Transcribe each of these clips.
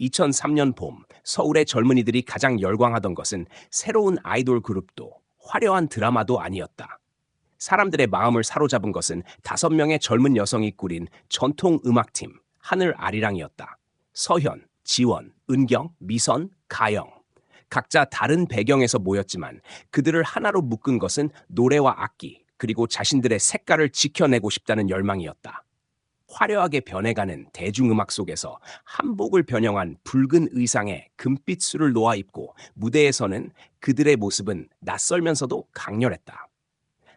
2003년 봄, 서울의 젊은이들이 가장 열광하던 것은 새로운 아이돌 그룹도 화려한 드라마도 아니었다. 사람들의 마음을 사로잡은 것은 5명의 젊은 여성이 꾸린 전통 음악팀 하늘 아리랑이었다. 서현, 지원, 은경, 미선, 가영. 각자 다른 배경에서 모였지만 그들을 하나로 묶은 것은 노래와 악기, 그리고 자신들의 색깔을 지켜내고 싶다는 열망이었다. 화려하게 변해가는 대중음악 속에서 한복을 변형한 붉은 의상에 금빛 술을 놓아 입고 무대에서는 그들의 모습은 낯설면서도 강렬했다.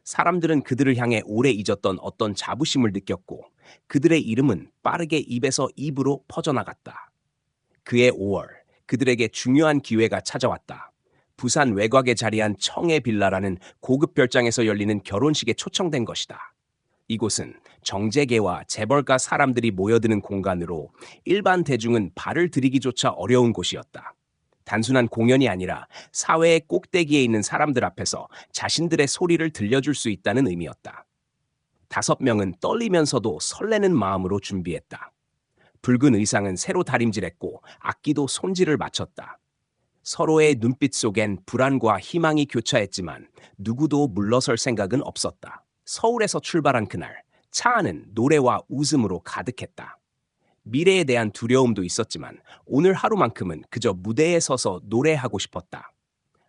사람들은 그들을 향해 오래 잊었던 어떤 자부심을 느꼈고 그들의 이름은 빠르게 입에서 입으로 퍼져나갔다. 그해 5월, 그들에게 중요한 기회가 찾아왔다. 부산 외곽에 자리한 청해 빌라라는 고급 별장에서 열리는 결혼식에 초청된 것이다. 이곳은 정재계와 재벌가 사람들이 모여드는 공간으로 일반 대중은 발을 들이기조차 어려운 곳이었다. 단순한 공연이 아니라 사회의 꼭대기에 있는 사람들 앞에서 자신들의 소리를 들려줄 수 있다는 의미였다. 5명은 떨리면서도 설레는 마음으로 준비했다. 붉은 의상은 새로 다림질했고 악기도 손질을 마쳤다. 서로의 눈빛 속엔 불안과 희망이 교차했지만 누구도 물러설 생각은 없었다. 서울에서 출발한 그날, 차 안은 노래와 웃음으로 가득했다. 미래에 대한 두려움도 있었지만 오늘 하루만큼은 그저 무대에 서서 노래하고 싶었다.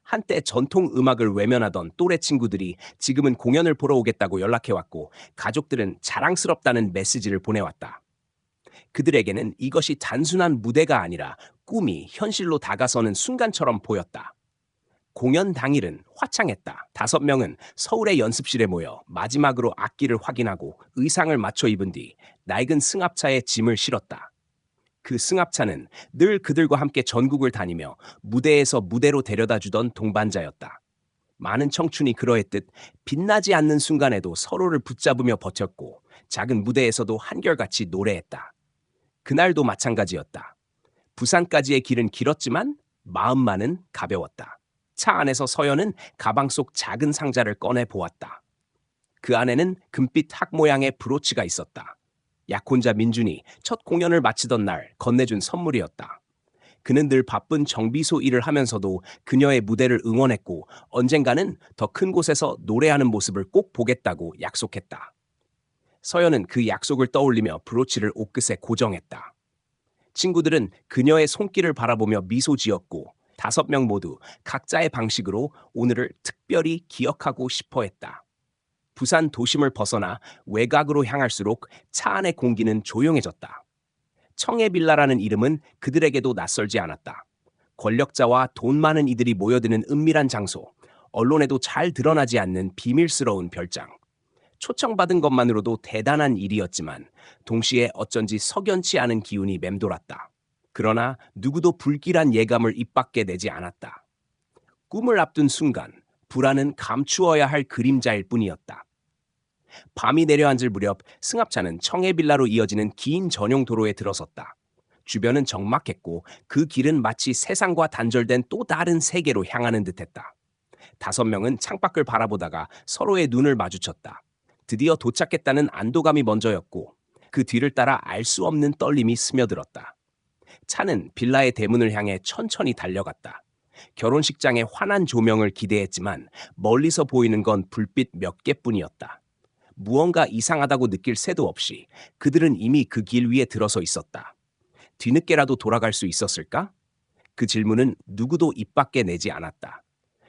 한때 전통 음악을 외면하던 또래 친구들이 지금은 공연을 보러 오겠다고 연락해왔고 가족들은 자랑스럽다는 메시지를 보내왔다. 그들에게는 이것이 단순한 무대가 아니라 꿈이 현실로 다가서는 순간처럼 보였다. 공연 당일은 화창했다. 5명은 서울의 연습실에 모여 마지막으로 악기를 확인하고 의상을 맞춰 입은 뒤 낡은 승합차에 짐을 실었다. 그 승합차는 늘 그들과 함께 전국을 다니며 무대에서 무대로 데려다 주던 동반자였다. 많은 청춘이 그러했듯 빛나지 않는 순간에도 서로를 붙잡으며 버텼고 작은 무대에서도 한결같이 노래했다. 그날도 마찬가지였다. 부산까지의 길은 길었지만 마음만은 가벼웠다. 차 안에서 서연은 가방 속 작은 상자를 꺼내 보았다. 그 안에는 금빛 학 모양의 브로치가 있었다. 약혼자 민준이 첫 공연을 마치던 날 건네준 선물이었다. 그는 늘 바쁜 정비소 일을 하면서도 그녀의 무대를 응원했고 언젠가는 더 큰 곳에서 노래하는 모습을 꼭 보겠다고 약속했다. 서연은 그 약속을 떠올리며 브로치를 옷끝에 고정했다. 친구들은 그녀의 손길을 바라보며 미소 지었고 5명 모두 각자의 방식으로 오늘을 특별히 기억하고 싶어 했다. 부산 도심을 벗어나 외곽으로 향할수록 차 안의 공기는 조용해졌다. 청해빌라라는 이름은 그들에게도 낯설지 않았다. 권력자와 돈 많은 이들이 모여드는 은밀한 장소, 언론에도 잘 드러나지 않는 비밀스러운 별장. 초청받은 것만으로도 대단한 일이었지만 동시에 어쩐지 석연치 않은 기운이 맴돌았다. 그러나 누구도 불길한 예감을 입 밖에 내지 않았다. 꿈을 앞둔 순간 불안은 감추어야 할 그림자일 뿐이었다. 밤이 내려앉을 무렵 승합차는 청해빌라로 이어지는 긴 전용 도로에 들어섰다. 주변은 적막했고 그 길은 마치 세상과 단절된 또 다른 세계로 향하는 듯했다. 5명은 창밖을 바라보다가 서로의 눈을 마주쳤다. 드디어 도착했다는 안도감이 먼저였고 그 뒤를 따라 알 수 없는 떨림이 스며들었다. 차는 빌라의 대문을 향해 천천히 달려갔다. 결혼식장의 환한 조명을 기대했지만 멀리서 보이는 건 불빛 몇 개뿐이었다. 무언가 이상하다고 느낄 새도 없이 그들은 이미 그 길 위에 들어서 있었다. 뒤늦게라도 돌아갈 수 있었을까? 그 질문은 누구도 입 밖에 내지 않았다.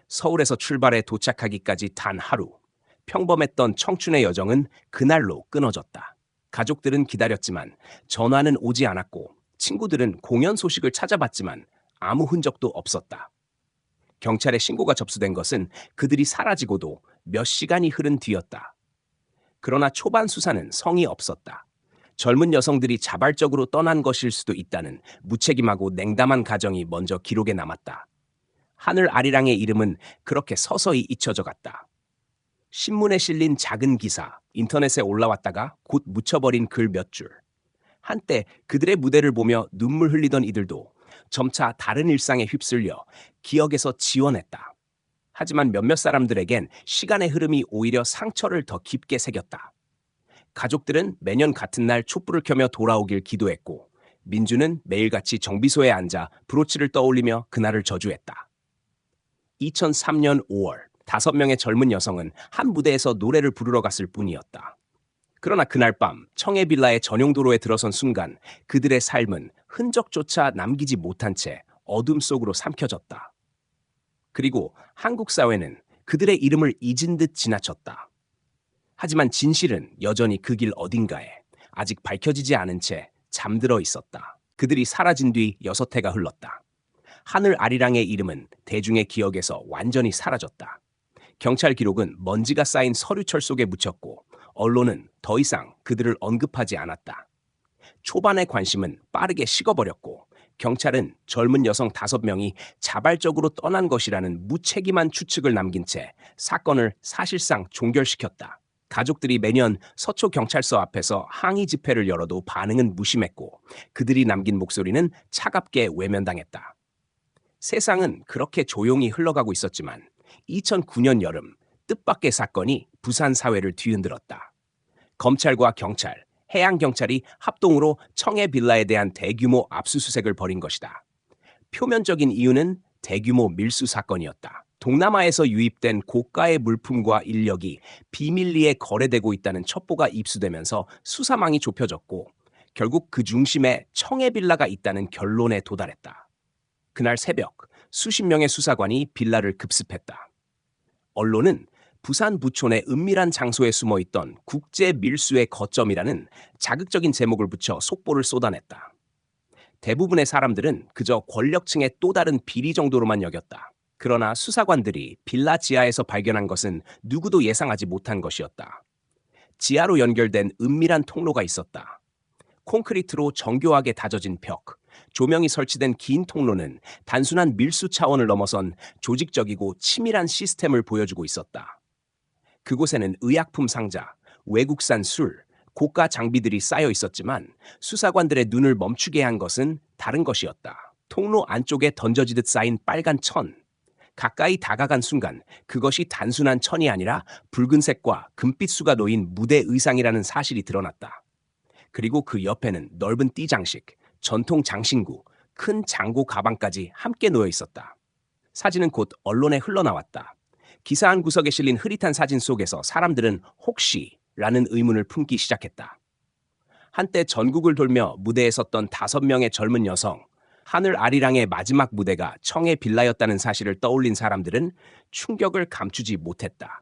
서울에서 출발해 도착하기까지 단 하루. 평범했던 청춘의 여정은 그날로 끊어졌다. 가족들은 기다렸지만 전화는 오지 않았고 친구들은 공연 소식을 찾아봤지만 아무 흔적도 없었다. 경찰에 신고가 접수된 것은 그들이 사라지고도 몇 시간이 흐른 뒤였다. 그러나 초반 수사는 성의 없었다. 젊은 여성들이 자발적으로 떠난 것일 수도 있다는 무책임하고 냉담한 가정이 먼저 기록에 남았다. 하늘 아리랑의 이름은 그렇게 서서히 잊혀져 갔다. 신문에 실린 작은 기사, 인터넷에 올라왔다가 곧 묻혀버린 글 몇 줄. 한때 그들의 무대를 보며 눈물 흘리던 이들도 점차 다른 일상에 휩쓸려 기억에서 지워냈다. 하지만 몇몇 사람들에겐 시간의 흐름이 오히려 상처를 더 깊게 새겼다. 가족들은 매년 같은 날 촛불을 켜며 돌아오길 기도했고 민주는 매일같이 정비소에 앉아 브로치를 떠올리며 그날을 저주했다. 2003년 5월, 5명의 젊은 여성은 한 무대에서 노래를 부르러 갔을 뿐이었다. 그러나 그날 밤 청해 빌라의 전용 도로에 들어선 순간 그들의 삶은 흔적조차 남기지 못한 채 어둠 속으로 삼켜졌다. 그리고 한국 사회는 그들의 이름을 잊은 듯 지나쳤다. 하지만 진실은 여전히 그 길 어딘가에 아직 밝혀지지 않은 채 잠들어 있었다. 그들이 사라진 뒤 6해가 흘렀다. 하늘 아리랑의 이름은 대중의 기억에서 완전히 사라졌다. 경찰 기록은 먼지가 쌓인 서류철 속에 묻혔고 언론은 더 이상 그들을 언급하지 않았다. 초반의 관심은 빠르게 식어버렸고 경찰은 젊은 여성 5명이 자발적으로 떠난 것이라는 무책임한 추측을 남긴 채 사건을 사실상 종결시켰다. 가족들이 매년 서초경찰서 앞에서 항의 집회를 열어도 반응은 무심했고 그들이 남긴 목소리는 차갑게 외면당했다. 세상은 그렇게 조용히 흘러가고 있었지만 2009년 여름 뜻밖의 사건이 부산 사회를 뒤흔들었다. 검찰과 경찰, 해양경찰이 합동으로 청해 빌라에 대한 대규모 압수수색을 벌인 것이다. 표면적인 이유는 대규모 밀수 사건이었다. 동남아에서 유입된 고가의 물품과 인력이 비밀리에 거래되고 있다는 첩보가 입수되면서 수사망이 좁혀졌고 결국 그 중심에 청해 빌라가 있다는 결론에 도달했다. 그날 새벽 수십 명의 수사관이 빌라를 급습했다. 언론은 부산 부촌의 은밀한 장소에 숨어있던 국제 밀수의 거점이라는 자극적인 제목을 붙여 속보를 쏟아냈다. 대부분의 사람들은 그저 권력층의 또 다른 비리 정도로만 여겼다. 그러나 수사관들이 빌라 지하에서 발견한 것은 누구도 예상하지 못한 것이었다. 지하로 연결된 은밀한 통로가 있었다. 콘크리트로 정교하게 다져진 벽, 조명이 설치된 긴 통로는 단순한 밀수 차원을 넘어선 조직적이고 치밀한 시스템을 보여주고 있었다. 그곳에는 의약품 상자, 외국산 술, 고가 장비들이 쌓여 있었지만 수사관들의 눈을 멈추게 한 것은 다른 것이었다. 통로 안쪽에 던져지듯 쌓인 빨간 천. 가까이 다가간 순간 그것이 단순한 천이 아니라 붉은색과 금빛수가 놓인 무대 의상이라는 사실이 드러났다. 그리고 그 옆에는 넓은 띠 장식, 전통 장신구, 큰 장고 가방까지 함께 놓여 있었다. 사진은 곧 언론에 흘러나왔다. 기사 한 구석에 실린 흐릿한 사진 속에서 사람들은 혹시라는 의문을 품기 시작했다. 한때 전국을 돌며 무대에 섰던 5명의 젊은 여성, 하늘 아리랑의 마지막 무대가 청해 빌라였다는 사실을 떠올린 사람들은 충격을 감추지 못했다.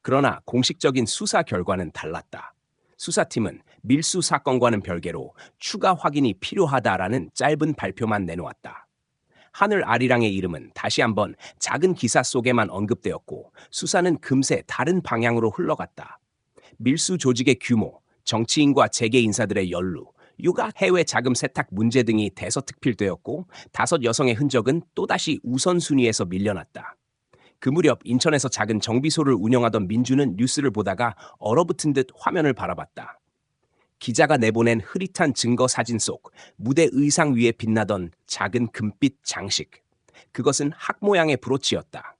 그러나 공식적인 수사 결과는 달랐다. 수사팀은 밀수 사건과는 별개로 추가 확인이 필요하다라는 짧은 발표만 내놓았다. 하늘 아리랑의 이름은 다시 한번 작은 기사 속에만 언급되었고 수사는 금세 다른 방향으로 흘러갔다. 밀수 조직의 규모, 정치인과 재계 인사들의 연루, 육아 해외 자금 세탁 문제 등이 대서특필되었고 5 여성의 흔적은 또다시 우선순위에서 밀려났다. 그 무렵 인천에서 작은 정비소를 운영하던 민주는 뉴스를 보다가 얼어붙은 듯 화면을 바라봤다. 기자가 내보낸 흐릿한 증거 사진 속 무대 의상 위에 빛나던 작은 금빛 장식. 그것은 학 모양의 브로치였다.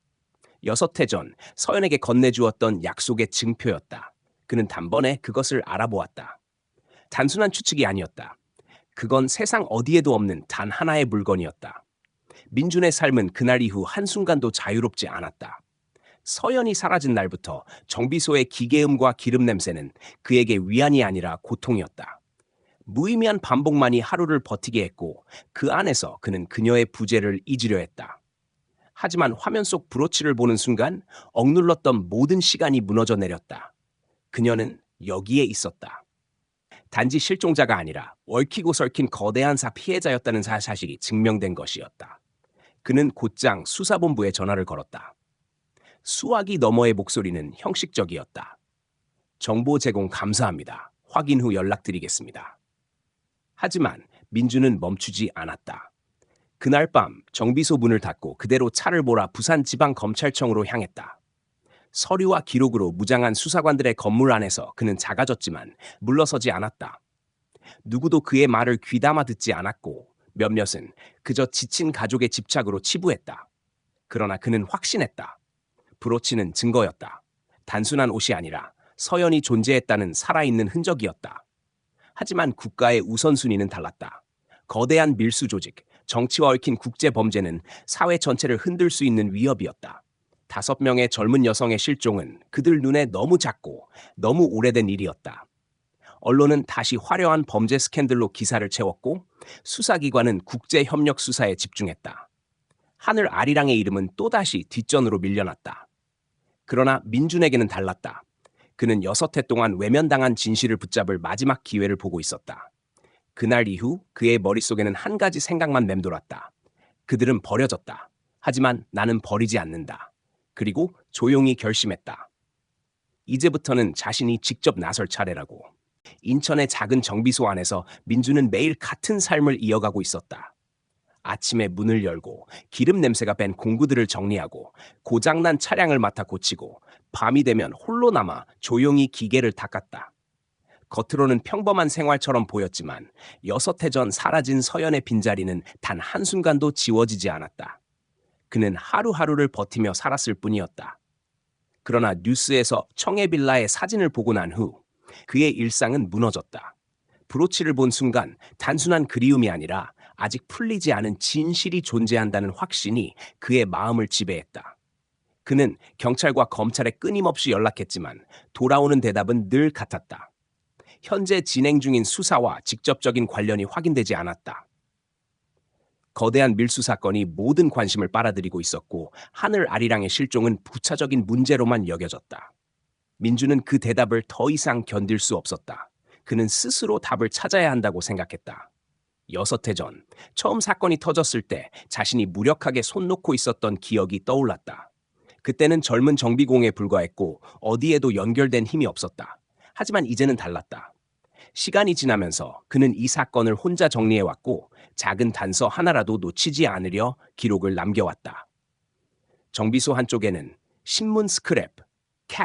6해 전 서연에게 건네주었던 약속의 증표였다. 그는 단번에 그것을 알아보았다. 단순한 추측이 아니었다. 그건 세상 어디에도 없는 단 하나의 물건이었다. 민준의 삶은 그날 이후 한순간도 자유롭지 않았다. 서연이 사라진 날부터 정비소의 기계음과 기름 냄새는 그에게 위안이 아니라 고통이었다. 무의미한 반복만이 하루를 버티게 했고 그 안에서 그는 그녀의 부재를 잊으려 했다. 하지만 화면 속 브로치를 보는 순간 억눌렀던 모든 시간이 무너져 내렸다. 그녀는 여기에 있었다. 단지 실종자가 아니라 얽히고 설킨 거대한 피해자였다는 사실이 증명된 것이었다. 그는 곧장 수사본부에 전화를 걸었다. 수화기 너머의 목소리는 형식적이었다. 정보 제공 감사합니다. 확인 후 연락드리겠습니다. 하지만 민주는 멈추지 않았다. 그날 밤 정비소 문을 닫고 그대로 차를 몰아 부산지방검찰청으로 향했다. 서류와 기록으로 무장한 수사관들의 건물 안에서 그는 작아졌지만 물러서지 않았다. 누구도 그의 말을 귀담아 듣지 않았고 몇몇은 그저 지친 가족의 집착으로 치부했다. 그러나 그는 확신했다. 브로치는 증거였다. 단순한 옷이 아니라 서연이 존재했다는 살아있는 흔적이었다. 하지만 국가의 우선순위는 달랐다. 거대한 밀수 조직, 정치와 얽힌 국제 범죄는 사회 전체를 흔들 수 있는 위협이었다. 5명의 젊은 여성의 실종은 그들 눈에 너무 작고 너무 오래된 일이었다. 언론은 다시 화려한 범죄 스캔들로 기사를 채웠고 수사기관은 국제 협력 수사에 집중했다. 하늘 아리랑의 이름은 또다시 뒷전으로 밀려났다. 그러나 민준에게는 달랐다. 그는 6해 동안 외면당한 진실을 붙잡을 마지막 기회를 보고 있었다. 그날 이후 그의 머릿속에는 한 가지 생각만 맴돌았다. 그들은 버려졌다. 하지만 나는 버리지 않는다. 그리고 조용히 결심했다. 이제부터는 자신이 직접 나설 차례라고. 인천의 작은 정비소 안에서 민주는 매일 같은 삶을 이어가고 있었다. 아침에 문을 열고 기름 냄새가 밴 공구들을 정리하고 고장난 차량을 맡아 고치고 밤이 되면 홀로 남아 조용히 기계를 닦았다. 겉으로는 평범한 생활처럼 보였지만 6해 전 사라진 서연의 빈자리는 단 한순간도 지워지지 않았다. 그는 하루하루를 버티며 살았을 뿐이었다. 그러나 뉴스에서 청해빌라의 사진을 보고 난 후 그의 일상은 무너졌다. 브로치를 본 순간 단순한 그리움이 아니라 아직 풀리지 않은 진실이 존재한다는 확신이 그의 마음을 지배했다. 그는 경찰과 검찰에 끊임없이 연락했지만 돌아오는 대답은 늘 같았다. 현재 진행 중인 수사와 직접적인 관련이 확인되지 않았다. 거대한 밀수 사건이 모든 관심을 빨아들이고 있었고 하늘 아리랑의 실종은 부차적인 문제로만 여겨졌다. 민주는 그 대답을 더 이상 견딜 수 없었다. 그는 스스로 답을 찾아야 한다고 생각했다. 6해 전 처음 사건이 터졌을 때 자신이 무력하게 손 놓고 있었던 기억이 떠올랐다. 그때는 젊은 정비공에 불과했고 어디에도 연결된 힘이 없었다. 하지만 이제는 달랐다. 시간이 지나면서 그는 이 사건을 혼자 정리해왔고 작은 단서 하나라도 놓치지 않으려 기록을 남겨왔다. 정비소 한쪽에는 신문 스크랩,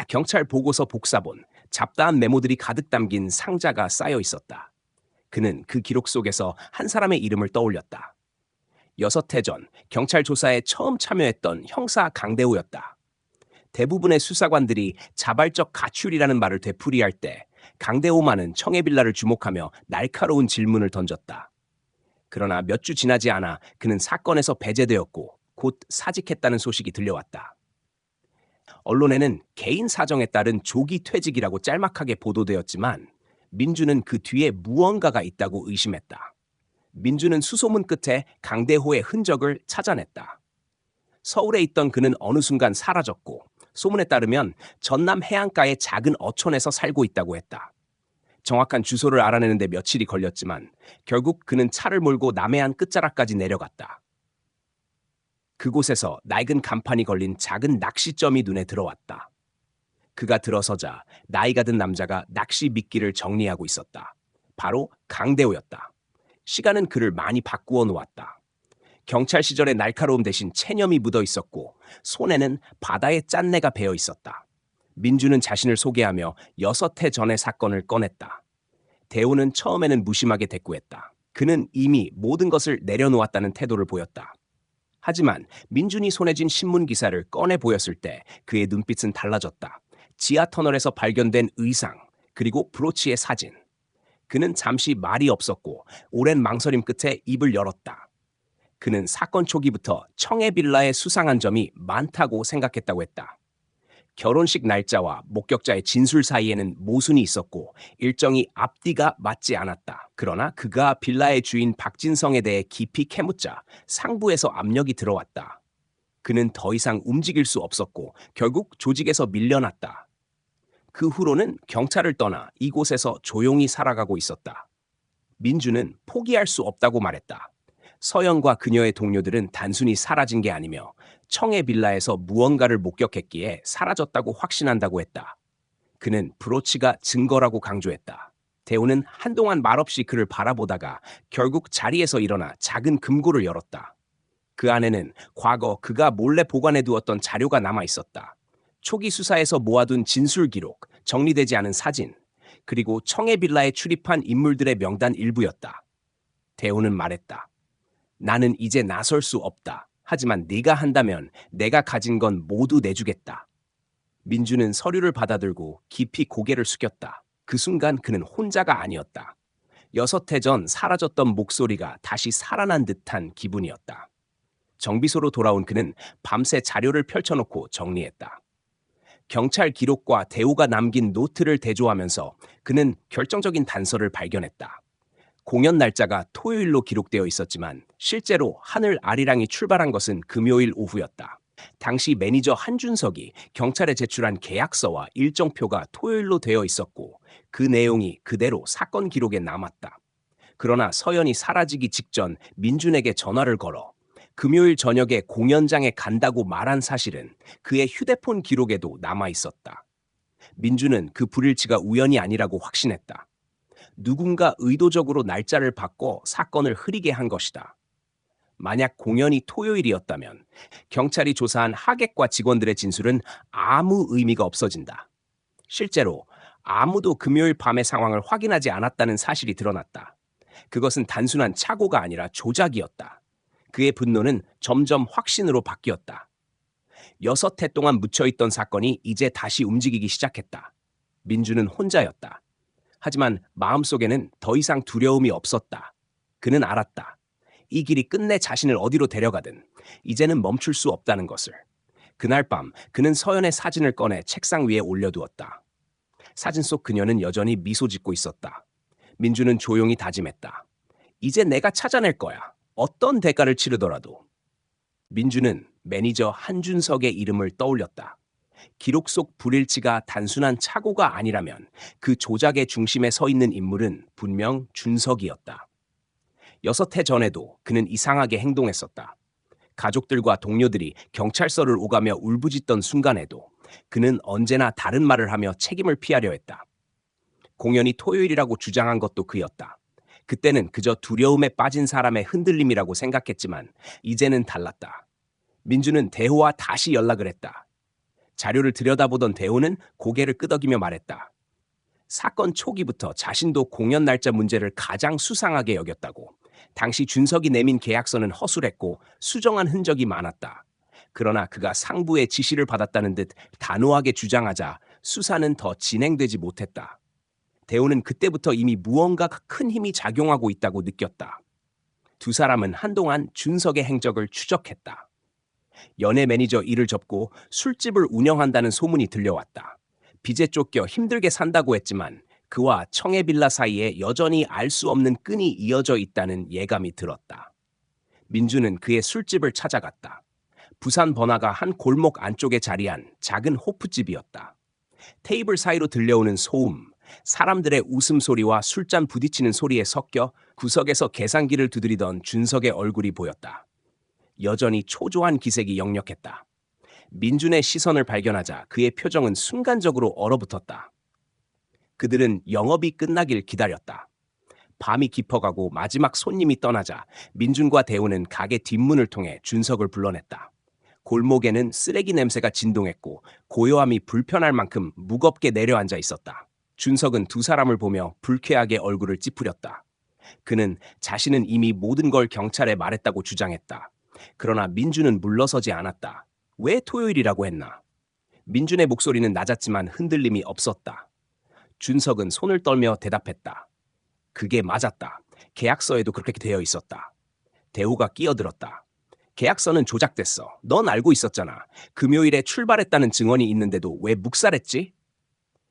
경찰 보고서 복사본, 잡다한 메모들이 가득 담긴 상자가 쌓여 있었다. 그는 그 기록 속에서 한 사람의 이름을 떠올렸다. 6해 전 경찰 조사에 처음 참여했던 형사 강대호였다. 대부분의 수사관들이 자발적 가출이라는 말을 되풀이할 때 강대호만은 청해빌라를 주목하며 날카로운 질문을 던졌다. 그러나 몇 주 지나지 않아 그는 사건에서 배제되었고 곧 사직했다는 소식이 들려왔다. 언론에는 개인 사정에 따른 조기 퇴직이라고 짤막하게 보도되었지만 민주는 그 뒤에 무언가가 있다고 의심했다. 민주는 수소문 끝에 강대호의 흔적을 찾아냈다. 서울에 있던 그는 어느 순간 사라졌고 소문에 따르면 전남 해안가의 작은 어촌에서 살고 있다고 했다. 정확한 주소를 알아내는데 며칠이 걸렸지만 결국 그는 차를 몰고 남해안 끝자락까지 내려갔다. 그곳에서 낡은 간판이 걸린 작은 낚시점이 눈에 들어왔다. 그가 들어서자 나이가 든 남자가 낚시 미끼를 정리하고 있었다. 바로 강대호였다. 시간은 그를 많이 바꾸어 놓았다. 경찰 시절의 날카로움 대신 체념이 묻어 있었고 손에는 바다의 짠내가 배어 있었다. 민주는 자신을 소개하며 6해 전의 사건을 꺼냈다. 대호는 처음에는 무심하게 대꾸했다. 그는 이미 모든 것을 내려놓았다는 태도를 보였다. 하지만 민준이 손에 쥔 신문 기사를 꺼내 보였을 때 그의 눈빛은 달라졌다. 지하 터널에서 발견된 의상, 그리고 브로치의 사진. 그는 잠시 말이 없었고 오랜 망설임 끝에 입을 열었다. 그는 사건 초기부터 청해빌라의 수상한 점이 많다고 생각했다고 했다. 결혼식 날짜와 목격자의 진술 사이에는 모순이 있었고 일정이 앞뒤가 맞지 않았다. 그러나 그가 빌라의 주인 박진성에 대해 깊이 캐묻자 상부에서 압력이 들어왔다. 그는 더 이상 움직일 수 없었고 결국 조직에서 밀려났다. 그 후로는 경찰을 떠나 이곳에서 조용히 살아가고 있었다. 민주는 포기할 수 없다고 말했다. 서연과 그녀의 동료들은 단순히 사라진 게 아니며 청해 빌라에서 무언가를 목격했기에 사라졌다고 확신한다고 했다. 그는 브로치가 증거라고 강조했다. 대호는 한동안 말없이 그를 바라보다가 결국 자리에서 일어나 작은 금고를 열었다. 그 안에는 과거 그가 몰래 보관해 두었던 자료가 남아 있었다. 초기 수사에서 모아둔 진술 기록, 정리되지 않은 사진, 그리고 청해 빌라에 출입한 인물들의 명단 일부였다. 대호는 말했다. 나는 이제 나설 수 없다. 하지만 네가 한다면 내가 가진 건 모두 내주겠다. 민주는 서류를 받아들고 깊이 고개를 숙였다. 그 순간 그는 혼자가 아니었다. 6해 전 사라졌던 목소리가 다시 살아난 듯한 기분이었다. 정비소로 돌아온 그는 밤새 자료를 펼쳐놓고 정리했다. 경찰 기록과 대우가 남긴 노트를 대조하면서 그는 결정적인 단서를 발견했다. 공연 날짜가 토요일로 기록되어 있었지만 실제로 하늘 아리랑이 출발한 것은 금요일 오후였다. 당시 매니저 한준석이 경찰에 제출한 계약서와 일정표가 토요일로 되어 있었고 그 내용이 그대로 사건 기록에 남았다. 그러나 서연이 사라지기 직전 민준에게 전화를 걸어 금요일 저녁에 공연장에 간다고 말한 사실은 그의 휴대폰 기록에도 남아 있었다. 민준은 그 불일치가 우연이 아니라고 확신했다. 누군가 의도적으로 날짜를 바꿔 사건을 흐리게 한 것이다. 만약 공연이 토요일이었다면 경찰이 조사한 하객과 직원들의 진술은 아무 의미가 없어진다. 실제로 아무도 금요일 밤의 상황을 확인하지 않았다는 사실이 드러났다. 그것은 단순한 착오가 아니라 조작이었다. 그의 분노는 점점 확신으로 바뀌었다. 6해 동안 묻혀있던 사건이 이제 다시 움직이기 시작했다. 민주는 혼자였다. 하지만 마음속에는 더 이상 두려움이 없었다. 그는 알았다. 이 길이 끝내 자신을 어디로 데려가든 이제는 멈출 수 없다는 것을. 그날 밤 그는 서연의 사진을 꺼내 책상 위에 올려두었다. 사진 속 그녀는 여전히 미소 짓고 있었다. 민주는 조용히 다짐했다. 이제 내가 찾아낼 거야. 어떤 대가를 치르더라도. 민주는 매니저 한준석의 이름을 떠올렸다. 기록 속 불일치가 단순한 착오가 아니라면 그 조작의 중심에 서 있는 인물은 분명 준석이었다. 6해 전에도 그는 이상하게 행동했었다. 가족들과 동료들이 경찰서를 오가며 울부짖던 순간에도 그는 언제나 다른 말을 하며 책임을 피하려 했다. 공연이 토요일이라고 주장한 것도 그였다. 그때는 그저 두려움에 빠진 사람의 흔들림이라고 생각했지만 이제는 달랐다. 민주는 대호와 다시 연락을 했다. 자료를 들여다보던 대호는 고개를 끄덕이며 말했다. 사건 초기부터 자신도 공연 날짜 문제를 가장 수상하게 여겼다고. 당시 준석이 내민 계약서는 허술했고 수정한 흔적이 많았다. 그러나 그가 상부의 지시를 받았다는 듯 단호하게 주장하자 수사는 더 진행되지 못했다. 대호는 그때부터 이미 무언가 큰 힘이 작용하고 있다고 느꼈다. 두 사람은 한동안 준석의 행적을 추적했다. 연예 매니저 일을 접고 술집을 운영한다는 소문이 들려왔다. 빚에 쫓겨 힘들게 산다고 했지만 그와 청해빌라 사이에 여전히 알 수 없는 끈이 이어져 있다는 예감이 들었다. 민주는 그의 술집을 찾아갔다. 부산 번화가 한 골목 안쪽에 자리한 작은 호프집이었다. 테이블 사이로 들려오는 소음, 사람들의 웃음소리와 술잔 부딪히는 소리에 섞여 구석에서 계산기를 두드리던 준석의 얼굴이 보였다. 여전히 초조한 기색이 역력했다. 민준의 시선을 발견하자 그의 표정은 순간적으로 얼어붙었다. 그들은 영업이 끝나길 기다렸다. 밤이 깊어가고 마지막 손님이 떠나자 민준과 대우는 가게 뒷문을 통해 준석을 불러냈다. 골목에는 쓰레기 냄새가 진동했고 고요함이 불편할 만큼 무겁게 내려앉아 있었다. 준석은 두 사람을 보며 불쾌하게 얼굴을 찌푸렸다. 그는 자신은 이미 모든 걸 경찰에 말했다고 주장했다. 그러나 민준은 물러서지 않았다. 왜 토요일이라고 했나? 민준의 목소리는 낮았지만 흔들림이 없었다. 준석은 손을 떨며 대답했다. 그게 맞았다. 계약서에도 그렇게 되어 있었다. 대우가 끼어들었다. 계약서는 조작됐어. 넌 알고 있었잖아. 금요일에 출발했다는 증언이 있는데도 왜 묵살했지?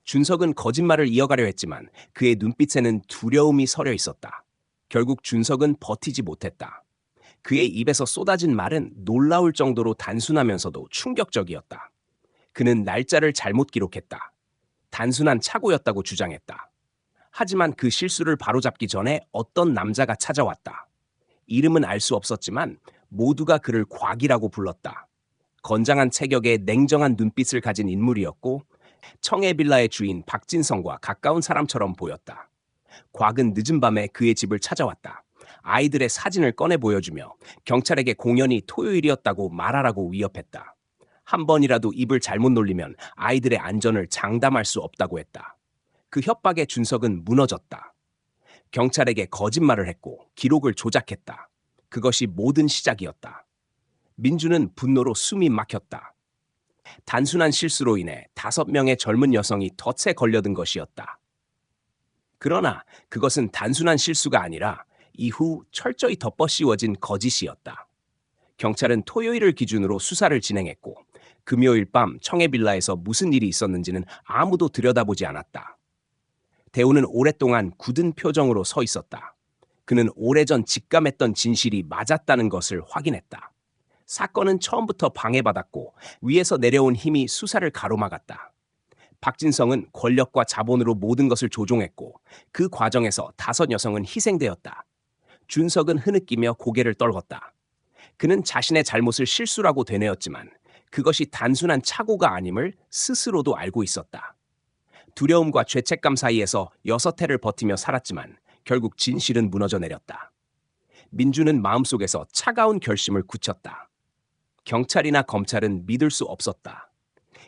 준석은 거짓말을 이어가려 했지만 그의 눈빛에는 두려움이 서려 있었다. 결국 준석은 버티지 못했다. 그의 입에서 쏟아진 말은 놀라울 정도로 단순하면서도 충격적이었다. 그는 날짜를 잘못 기록했다. 단순한 착오였다고 주장했다. 하지만 그 실수를 바로잡기 전에 어떤 남자가 찾아왔다. 이름은 알 수 없었지만 모두가 그를 곽이라고 불렀다. 건장한 체격에 냉정한 눈빛을 가진 인물이었고 청해빌라의 주인 박진성과 가까운 사람처럼 보였다. 곽은 늦은 밤에 그의 집을 찾아왔다. 아이들의 사진을 꺼내 보여주며 경찰에게 공연이 토요일이었다고 말하라고 위협했다. 한 번이라도 입을 잘못 놀리면 아이들의 안전을 장담할 수 없다고 했다. 그 협박에 준석은 무너졌다. 경찰에게 거짓말을 했고 기록을 조작했다. 그것이 모든 시작이었다. 민주는 분노로 숨이 막혔다. 단순한 실수로 인해 5명의 젊은 여성이 덫에 걸려든 것이었다. 그러나 그것은 단순한 실수가 아니라 이후 철저히 덮어씌워진 거짓이었다. 경찰은 토요일을 기준으로 수사를 진행했고 금요일 밤 청해 빌라에서 무슨 일이 있었는지는 아무도 들여다보지 않았다. 대우는 오랫동안 굳은 표정으로 서 있었다. 그는 오래전 직감했던 진실이 맞았다는 것을 확인했다. 사건은 처음부터 방해받았고 위에서 내려온 힘이 수사를 가로막았다. 박진성은 권력과 자본으로 모든 것을 조종했고 그 과정에서 5 여성은 희생되었다. 준석은 흐느끼며 고개를 떨궜다. 그는 자신의 잘못을 실수라고 되뇌었지만 그것이 단순한 착오가 아님을 스스로도 알고 있었다. 두려움과 죄책감 사이에서 6해를 버티며 살았지만 결국 진실은 무너져 내렸다. 민주는 마음속에서 차가운 결심을 굳혔다. 경찰이나 검찰은 믿을 수 없었다.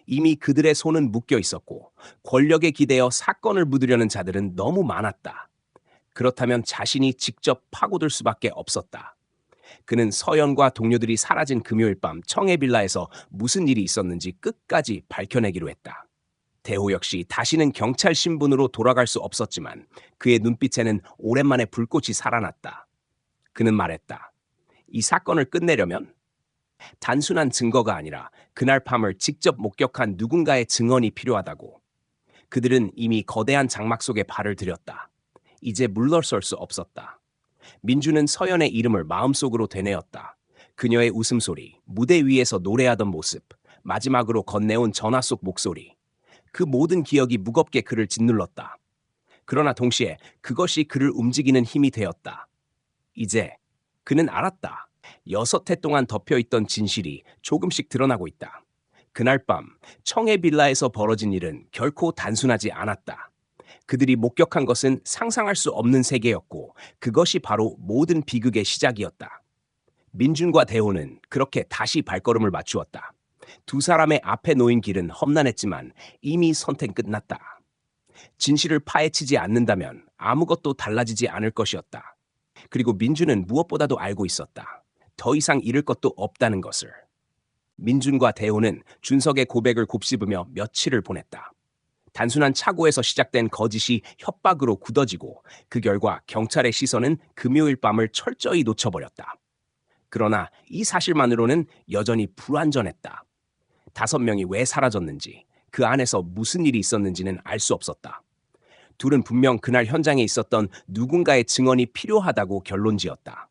이미 그들의 손은 묶여 있었고 권력에 기대어 사건을 묻으려는 자들은 너무 많았다. 그렇다면 자신이 직접 파고들 수밖에 없었다. 그는 서연과 동료들이 사라진 금요일 밤 청해 빌라에서 무슨 일이 있었는지 끝까지 밝혀내기로 했다. 대호 역시 다시는 경찰 신분으로 돌아갈 수 없었지만 그의 눈빛에는 오랜만에 불꽃이 살아났다. 그는 말했다. 이 사건을 끝내려면 단순한 증거가 아니라 그날 밤을 직접 목격한 누군가의 증언이 필요하다고. 그들은 이미 거대한 장막 속에 발을 들였다. 이제 물러설 수 없었다. 민주는 서연의 이름을 마음속으로 되뇌었다. 그녀의 웃음소리, 무대 위에서 노래하던 모습, 마지막으로 건네온 전화 속 목소리. 그 모든 기억이 무겁게 그를 짓눌렀다. 그러나 동시에 그것이 그를 움직이는 힘이 되었다. 이제 그는 알았다. 6해 동안 덮여있던 진실이 조금씩 드러나고 있다. 그날 밤 청해 빌라에서 벌어진 일은 결코 단순하지 않았다. 그들이 목격한 것은 상상할 수 없는 세계였고 그것이 바로 모든 비극의 시작이었다. 민준과 대호는 그렇게 다시 발걸음을 맞추었다. 2 사람의 앞에 놓인 길은 험난했지만 이미 선택은 끝났다. 진실을 파헤치지 않는다면 아무것도 달라지지 않을 것이었다. 그리고 민준은 무엇보다도 알고 있었다. 더 이상 잃을 것도 없다는 것을. 민준과 대호는 준석의 고백을 곱씹으며 며칠을 보냈다. 단순한 착오에서 시작된 거짓이 협박으로 굳어지고 그 결과 경찰의 시선은 금요일 밤을 철저히 놓쳐버렸다. 그러나 이 사실만으로는 여전히 불완전했다. 5명이 왜 사라졌는지, 그 안에서 무슨 일이 있었는지는 알 수 없었다. 둘은 분명 그날 현장에 있었던 누군가의 증언이 필요하다고 결론지었다.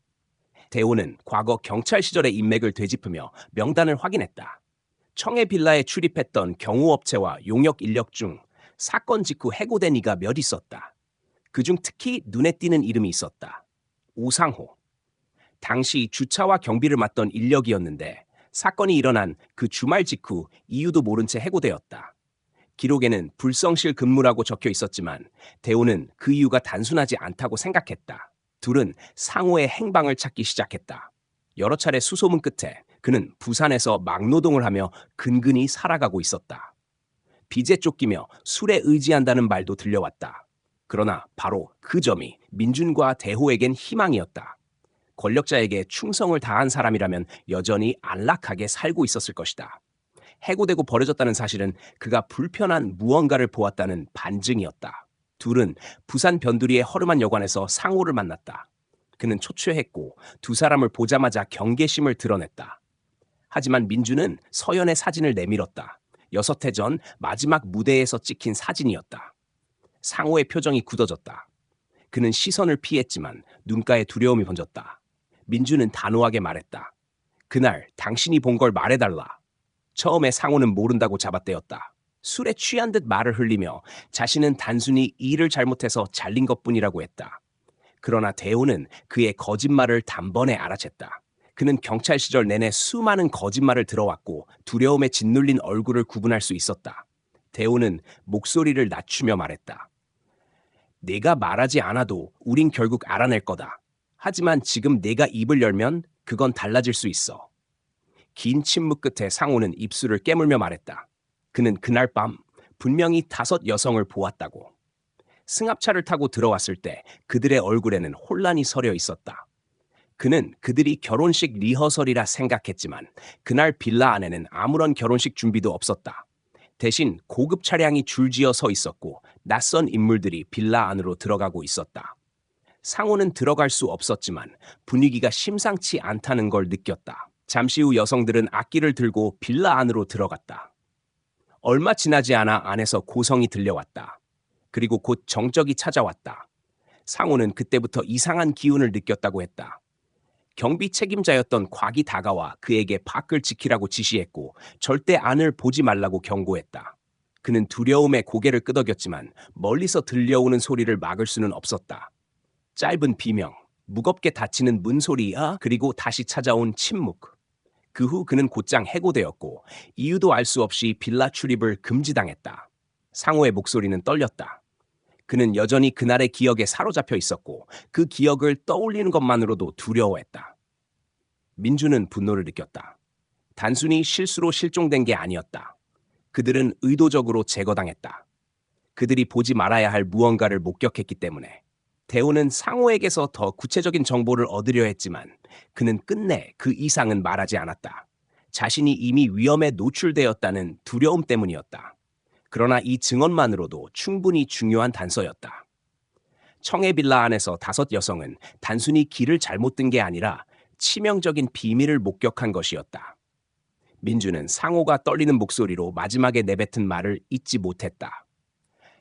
대호는 과거 경찰 시절의 인맥을 되짚으며 명단을 확인했다. 청해 빌라에 출입했던 경호업체와 용역 인력 중 사건 직후 해고된 이가 몇 있었다. 그중 특히 눈에 띄는 이름이 있었다. 오상호. 당시 주차와 경비를 맡던 인력이었는데 사건이 일어난 그 주말 직후 이유도 모른 채 해고되었다. 기록에는 불성실 근무라고 적혀 있었지만 대호는 그 이유가 단순하지 않다고 생각했다. 둘은 상호의 행방을 찾기 시작했다. 여러 차례 수소문 끝에 그는 부산에서 막노동을 하며 근근히 살아가고 있었다. 빚에 쫓기며 술에 의지한다는 말도 들려왔다. 그러나 바로 그 점이 민준과 대호에겐 희망이었다. 권력자에게 충성을 다한 사람이라면 여전히 안락하게 살고 있었을 것이다. 해고되고 버려졌다는 사실은 그가 불편한 무언가를 보았다는 반증이었다. 둘은 부산 변두리의 허름한 여관에서 상호를 만났다. 그는 초췌했고 2 사람을 보자마자 경계심을 드러냈다. 하지만 민주는 서연의 사진을 내밀었다. 6해 전 마지막 무대에서 찍힌 사진이었다. 상호의 표정이 굳어졌다. 그는 시선을 피했지만 눈가에 두려움이 번졌다. 민주는 단호하게 말했다. 그날 당신이 본 걸 말해달라. 처음에 상호는 모른다고 잡아떼었다. 술에 취한 듯 말을 흘리며 자신은 단순히 일을 잘못해서 잘린 것뿐이라고 했다. 그러나 대호는 그의 거짓말을 단번에 알아챘다. 그는 경찰 시절 내내 수많은 거짓말을 들어왔고 두려움에 짓눌린 얼굴을 구분할 수 있었다. 대호는 목소리를 낮추며 말했다. 내가 말하지 않아도 우린 결국 알아낼 거다. 하지만 지금 내가 입을 열면 그건 달라질 수 있어. 긴 침묵 끝에 상호는 입술을 깨물며 말했다. 그는 그날 밤 분명히 5 여성을 보았다고. 승합차를 타고 들어왔을 때 그들의 얼굴에는 혼란이 서려 있었다. 그는 그들이 결혼식 리허설이라 생각했지만 그날 빌라 안에는 아무런 결혼식 준비도 없었다. 대신 고급 차량이 줄지어 서 있었고 낯선 인물들이 빌라 안으로 들어가고 있었다. 상호는 들어갈 수 없었지만 분위기가 심상치 않다는 걸 느꼈다. 잠시 후 여성들은 악기를 들고 빌라 안으로 들어갔다. 얼마 지나지 않아 안에서 고성이 들려왔다. 그리고 곧 정적이 찾아왔다. 상호는 그때부터 이상한 기운을 느꼈다고 했다. 경비 책임자였던 곽이 다가와 그에게 밖을 지키라고 지시했고 절대 안을 보지 말라고 경고했다. 그는 두려움에 고개를 끄덕였지만 멀리서 들려오는 소리를 막을 수는 없었다. 짧은 비명, 무겁게 닫히는 문소리야, 그리고 다시 찾아온 침묵. 그 후 그는 곧장 해고되었고 이유도 알 수 없이 빌라 출입을 금지당했다. 상호의 목소리는 떨렸다. 그는 여전히 그날의 기억에 사로잡혀 있었고 그 기억을 떠올리는 것만으로도 두려워했다. 민주는 분노를 느꼈다. 단순히 실수로 실종된 게 아니었다. 그들은 의도적으로 제거당했다. 그들이 보지 말아야 할 무언가를 목격했기 때문에. 대호는 상호에게서 더 구체적인 정보를 얻으려 했지만 그는 끝내 그 이상은 말하지 않았다. 자신이 이미 위험에 노출되었다는 두려움 때문이었다. 그러나 이 증언만으로도 충분히 중요한 단서였다. 청해 빌라 안에서 5 여성은 단순히 길을 잘못 든 게 아니라 치명적인 비밀을 목격한 것이었다. 민주는 상호가 떨리는 목소리로 마지막에 내뱉은 말을 잊지 못했다.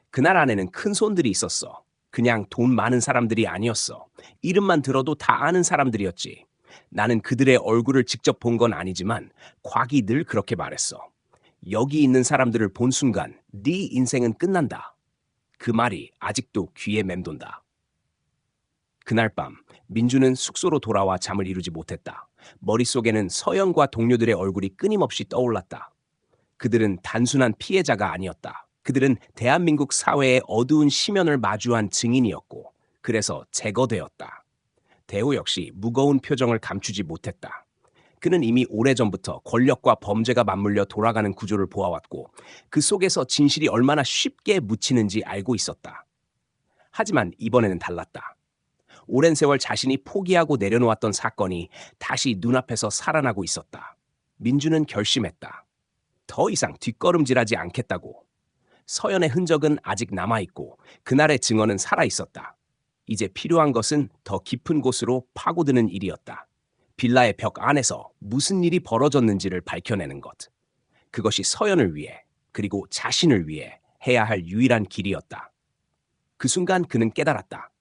그날 안에는 큰 손들이 있었어. 그냥 돈 많은 사람들이 아니었어. 이름만 들어도 다 아는 사람들이었지. 나는 그들의 얼굴을 직접 본 건 아니지만 곽이 늘 그렇게 말했어. 여기 있는 사람들을 본 순간 네 인생은 끝난다. 그 말이 아직도 귀에 맴돈다. 그날 밤 민주는 숙소로 돌아와 잠을 이루지 못했다. 머릿속에는 서연과 동료들의 얼굴이 끊임없이 떠올랐다. 그들은 단순한 피해자가 아니었다. 그들은 대한민국 사회의 어두운 시면을 마주한 증인이었고 그래서 제거되었다. 대호 역시 무거운 표정을 감추지 못했다. 그는 이미 오래전부터 권력과 범죄가 맞물려 돌아가는 구조를 보아왔고 그 속에서 진실이 얼마나 쉽게 묻히는지 알고 있었다. 하지만 이번에는 달랐다. 오랜 세월 자신이 포기하고 내려놓았던 사건이 다시 눈앞에서 살아나고 있었다. 민주는 결심했다. 더 이상 뒷걸음질하지 않겠다고. 서연의 흔적은 아직 남아있고 그날의 증언은 살아있었다. 이제 필요한 것은 더 깊은 곳으로 파고드는 일이었다. 빌라의 벽 안에서 무슨 일이 벌어졌는지를 밝혀내는 것. 그것이 서연을 위해 그리고 자신을 위해 해야 할 유일한 길이었다. 그 순간 그는 깨달았다.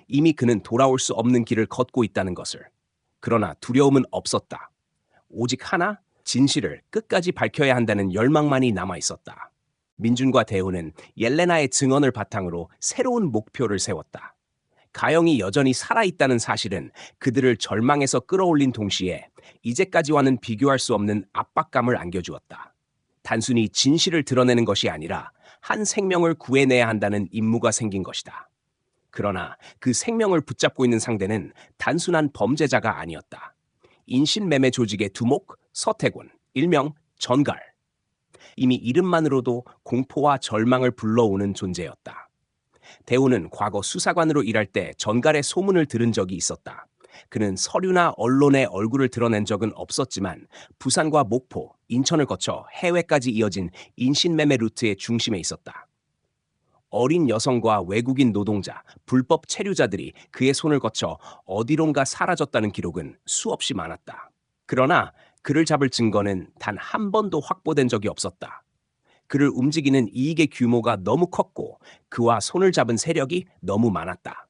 이미 그는 돌아올 수 없는 길을 걷고 있다는 것을. 그러나 두려움은 없었다. 오직 하나, 진실을 끝까지 밝혀야 한다는 열망만이 남아있었다. 민준과 대호는 옐레나의 증언을 바탕으로 새로운 목표를 세웠다. 가영이 여전히 살아있다는 사실은 그들을 절망에서 끌어올린 동시에 이제까지와는 비교할 수 없는 압박감을 안겨주었다. 단순히 진실을 드러내는 것이 아니라 한 생명을 구해내야 한다는 임무가 생긴 것이다. 그러나 그 생명을 붙잡고 있는 상대는 단순한 범죄자가 아니었다. 인신매매 조직의 두목 서태군, 일명 전갈. 이미 이름만으로도 공포와 절망을 불러오는 존재였다. 대호는 과거 수사관으로 일할 때 전갈의 소문을 들은 적이 있었다. 그는 서류나 언론에 얼굴을 드러낸 적은 없었지만 부산과 목포, 인천을 거쳐 해외까지 이어진 인신매매 루트의 중심에 있었다. 어린 여성과 외국인 노동자, 불법 체류자들이 그의 손을 거쳐 어디론가 사라졌다는 기록은 수없이 많았다. 그러나 그를 잡을 증거는 단 한 번도 확보된 적이 없었다. 그를 움직이는 이익의 규모가 너무 컸고 그와 손을 잡은 세력이 너무 많았다.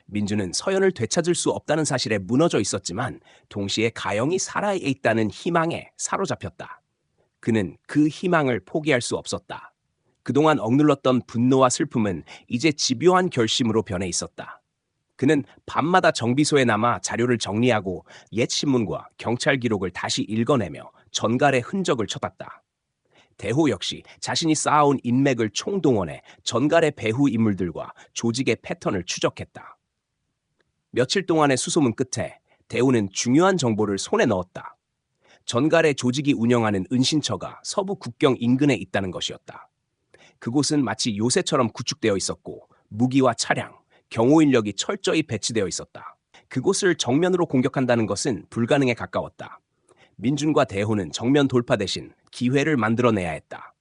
민주는 서연을 되찾을 수 없다는 사실에 무너져 있었지만 동시에 가영이 살아있다는 희망에 사로잡혔다. 그는 그 희망을 포기할 수 없었다. 그동안 억눌렀던 분노와 슬픔은 이제 집요한 결심으로 변해 있었다. 그는 밤마다 정비소에 남아 자료를 정리하고 옛 신문과 경찰 기록을 다시 읽어내며 전갈의 흔적을 쳐봤다. 대호 역시 자신이 쌓아온 인맥을 총동원해 전갈의 배후 인물들과 조직의 패턴을 추적했다. 며칠 동안의 수소문 끝에 대호는 중요한 정보를 손에 넣었다. 전갈의 조직이 운영하는 은신처가 서부 국경 인근에 있다는 것이었다. 그곳은 마치 요새처럼 구축되어 있었고 무기와 차량, 경호 인력이 철저히 배치되어 있었다. 그곳을 정면으로 공격한다는 것은 불가능에 가까웠다. 민준과 대호는 정면 돌파 대신 기회를 만들어내야 했다.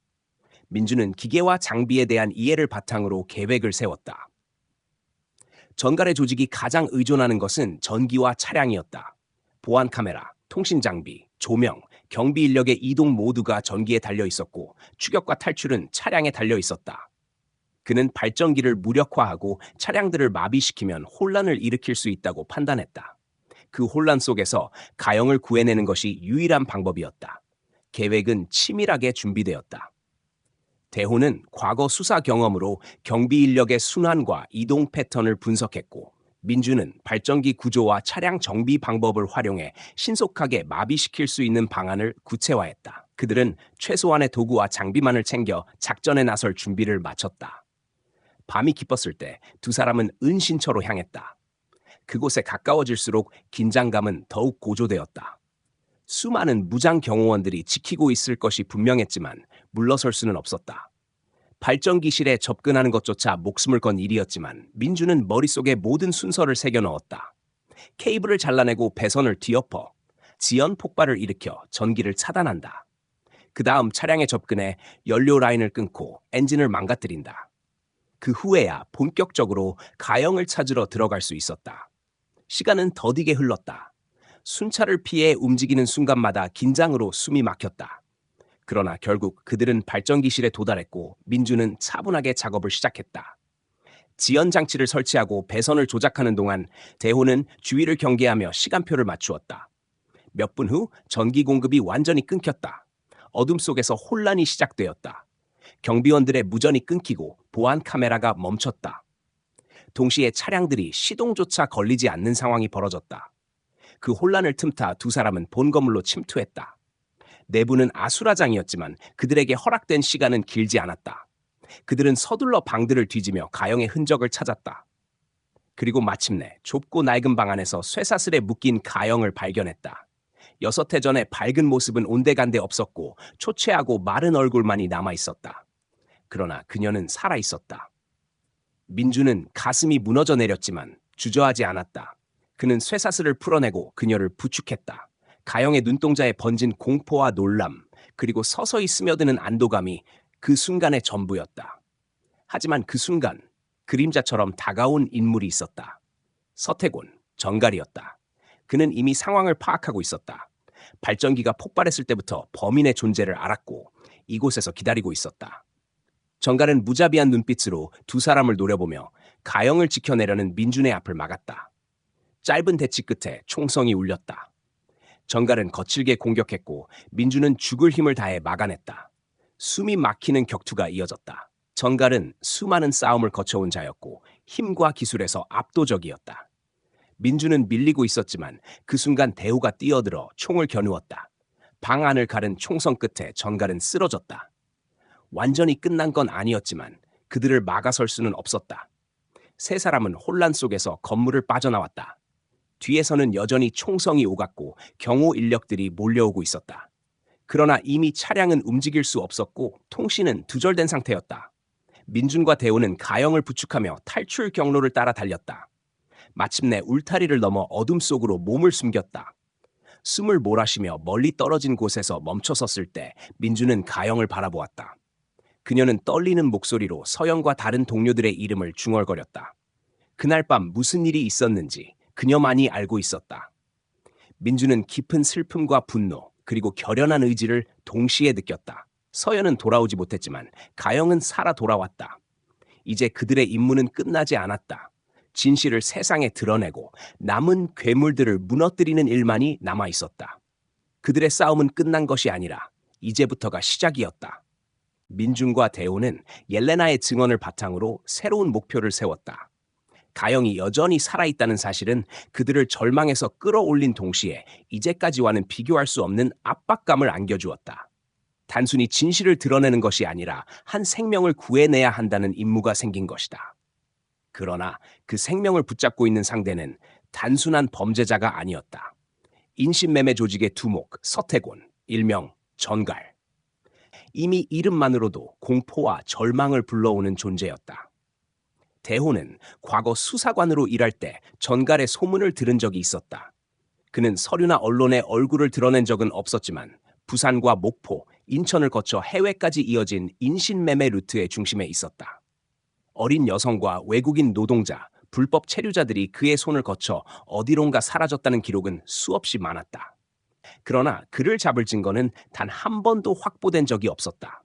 민주는 기계와 장비에 대한 이해를 바탕으로 계획을 세웠다. 전갈의 조직이 가장 의존하는 것은 전기와 차량이었다. 보안 카메라, 통신 장비, 조명, 경비 인력의 이동 모두가 전기에 달려 있었고 추격과 탈출은 차량에 달려 있었다. 그는 발전기를 무력화하고 차량들을 마비시키면 혼란을 일으킬 수 있다고 판단했다. 그 혼란 속에서 가영을 구해내는 것이 유일한 방법이었다. 계획은 치밀하게 준비되었다. 대호는 과거 수사 경험으로 경비 인력의 순환과 이동 패턴을 분석했고, 민주는 발전기 구조와 차량 정비 방법을 활용해 신속하게 마비시킬 수 있는 방안을 구체화했다. 그들은 최소한의 도구와 장비만을 챙겨 작전에 나설 준비를 마쳤다. 밤이 깊었을 때 두 사람은 은신처로 향했다. 그곳에 가까워질수록 긴장감은 더욱 고조되었다. 수많은 무장 경호원들이 지키고 있을 것이 분명했지만 물러설 수는 없었다. 발전기실에 접근하는 것조차 목숨을 건 일이었지만 민주는 머릿속에 모든 순서를 새겨 넣었다. 케이블을 잘라내고 배선을 뒤엎어 지연 폭발을 일으켜 전기를 차단한다. 그 다음 차량에 접근해 연료 라인을 끊고 엔진을 망가뜨린다. 그 후에야 본격적으로 가영을 찾으러 들어갈 수 있었다. 시간은 더디게 흘렀다. 순찰을 피해 움직이는 순간마다 긴장으로 숨이 막혔다. 그러나 결국 그들은 발전기실에 도달했고 민주는 차분하게 작업을 시작했다. 지연 장치를 설치하고 배선을 조작하는 동안 대호는 주위를 경계하며 시간표를 맞추었다. 몇 분 후 전기 공급이 완전히 끊겼다. 어둠 속에서 혼란이 시작되었다. 경비원들의 무전이 끊기고 보안 카메라가 멈췄다. 동시에 차량들이 시동조차 걸리지 않는 상황이 벌어졌다. 그 혼란을 틈타 두 사람은 본 건물로 침투했다. 내부는 아수라장이었지만 그들에게 허락된 시간은 길지 않았다. 그들은 서둘러 방들을 뒤지며 가영의 흔적을 찾았다. 그리고 마침내 좁고 낡은 방 안에서 쇠사슬에 묶인 가영을 발견했다. 6해 전에 밝은 모습은 온데간데 없었고 초췌하고 마른 얼굴만이 남아있었다. 그러나 그녀는 살아있었다. 민주는 가슴이 무너져 내렸지만 주저하지 않았다. 그는 쇠사슬을 풀어내고 그녀를 부축했다. 가영의 눈동자에 번진 공포와 놀람, 그리고 서서히 스며드는 안도감이 그 순간의 전부였다. 하지만 그 순간 그림자처럼 다가온 인물이 있었다. 서태곤, 전갈이었다. 그는 이미 상황을 파악하고 있었다. 발전기가 폭발했을 때부터 범인의 존재를 알았고 이곳에서 기다리고 있었다. 전갈은 무자비한 눈빛으로 두 사람을 노려보며 가영을 지켜내려는 민준의 앞을 막았다. 짧은 대치 끝에 총성이 울렸다. 전갈은 거칠게 공격했고 민주는 죽을 힘을 다해 막아냈다. 숨이 막히는 격투가 이어졌다. 전갈은 수많은 싸움을 거쳐온 자였고 힘과 기술에서 압도적이었다. 민주는 밀리고 있었지만 그 순간 대호가 뛰어들어 총을 겨누었다. 방 안을 가른 총성 끝에 전갈은 쓰러졌다. 완전히 끝난 건 아니었지만 그들을 막아설 수는 없었다. 세 사람은 혼란 속에서 건물을 빠져나왔다. 뒤에서는 여전히 총성이 오갔고 경호 인력들이 몰려오고 있었다. 그러나 이미 차량은 움직일 수 없었고 통신은 두절된 상태였다. 민준과 대호는 가영을 부축하며 탈출 경로를 따라 달렸다. 마침내 울타리를 넘어 어둠 속으로 몸을 숨겼다. 숨을 몰아쉬며 멀리 떨어진 곳에서 멈춰섰을 때 민준은 가영을 바라보았다. 그녀는 떨리는 목소리로 서영과 다른 동료들의 이름을 중얼거렸다. 그날 밤 무슨 일이 있었는지 그녀만이 알고 있었다. 민주는 깊은 슬픔과 분노, 그리고 결연한 의지를 동시에 느꼈다. 서연은 돌아오지 못했지만 가영은 살아 돌아왔다. 이제 그들의 임무는 끝나지 않았다. 진실을 세상에 드러내고 남은 괴물들을 무너뜨리는 일만이 남아 있었다. 그들의 싸움은 끝난 것이 아니라 이제부터가 시작이었다. 민준과 대호는 옐레나의 증언을 바탕으로 새로운 목표를 세웠다. 가영이 여전히 살아있다는 사실은 그들을 절망에서 끌어올린 동시에 이제까지와는 비교할 수 없는 압박감을 안겨주었다. 단순히 진실을 드러내는 것이 아니라 한 생명을 구해내야 한다는 임무가 생긴 것이다. 그러나 그 생명을 붙잡고 있는 상대는 단순한 범죄자가 아니었다. 인신매매 조직의 두목 서태곤, 일명 전갈. 이미 이름만으로도 공포와 절망을 불러오는 존재였다. 대호는 과거 수사관으로 일할 때 전갈의 소문을 들은 적이 있었다. 그는 서류나 언론에 얼굴을 드러낸 적은 없었지만 부산과 목포, 인천을 거쳐 해외까지 이어진 인신매매 루트의 중심에 있었다. 어린 여성과 외국인 노동자, 불법 체류자들이 그의 손을 거쳐 어디론가 사라졌다는 기록은 수없이 많았다. 그러나 그를 잡을 증거는 단 한 번도 확보된 적이 없었다.